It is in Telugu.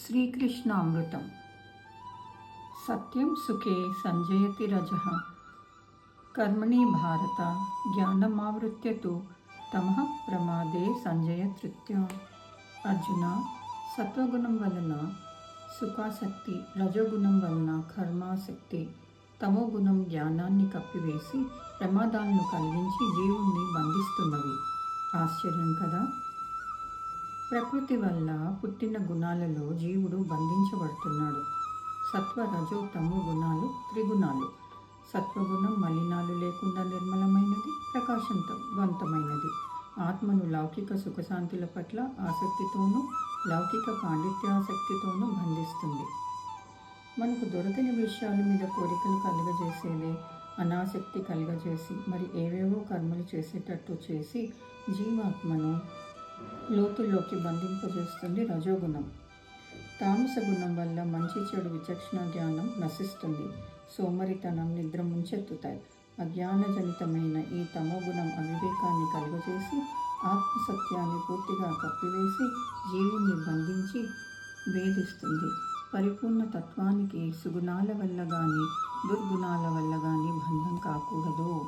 శ్రీకృష్ణామృతం. సత్యం సుఖే సంజయతి రజః కర్మణి భారత జ్ఞానమావృత్య తు తమః ప్రమాదే సంజయత్యృత్య. అర్జున, సత్వగుణం వలన సుఖాసక్తి, రజోగుణం వలన కర్మాసక్తి, తమోగుణం జ్ఞానాన్ని కప్పివేసి ప్రమాదాలను కలిగించి జీవుణ్ణి బంధిస్తున్నవి. ఆశ్చర్యం కదా. ప్రకృతి వల్ల పుట్టిన గుణాలలో జీవుడు బంధించబడుతున్నాడు. సత్వ, రజో, తమో గుణాలు త్రిగుణాలు. సత్వగుణం మలినాలు లేకుండా నిర్మలమైనది, ప్రకాశవంతమైనది. ఆత్మను లౌకిక సుఖశాంతుల పట్ల ఆసక్తితోనూ లౌకిక పాండిత్యాసక్తితోనూ బంధిస్తుంది. మనకు దొరకని విషయాల మీద కోరికలు కలుగజేసేదే అనాసక్తి కలుగజేసి మరి ఏవేవో కర్మలు చేసేటట్టు చేసి జీవాత్మను లోతుల్లోకి బంధింపజేస్తుంది రజోగుణం. తామస గుణం వల్ల మంచి చెడు విచక్షణ జ్ఞానం నశిస్తుంది. సోమరితనం, నిద్ర ముంచెత్తుతాయి. అజ్ఞానజనితమైన ఈ తమోగుణం అవివేకాన్ని కలుగజేసి ఆత్మసత్యాన్ని పూర్తిగా కప్పివేసి జీవుణ్ణి బంధించి వేధిస్తుంది. పరిపూర్ణ తత్వానికి సుగుణాల వల్ల కానీ దుర్గుణాల వల్ల కానీ బంధం కాకూడదు.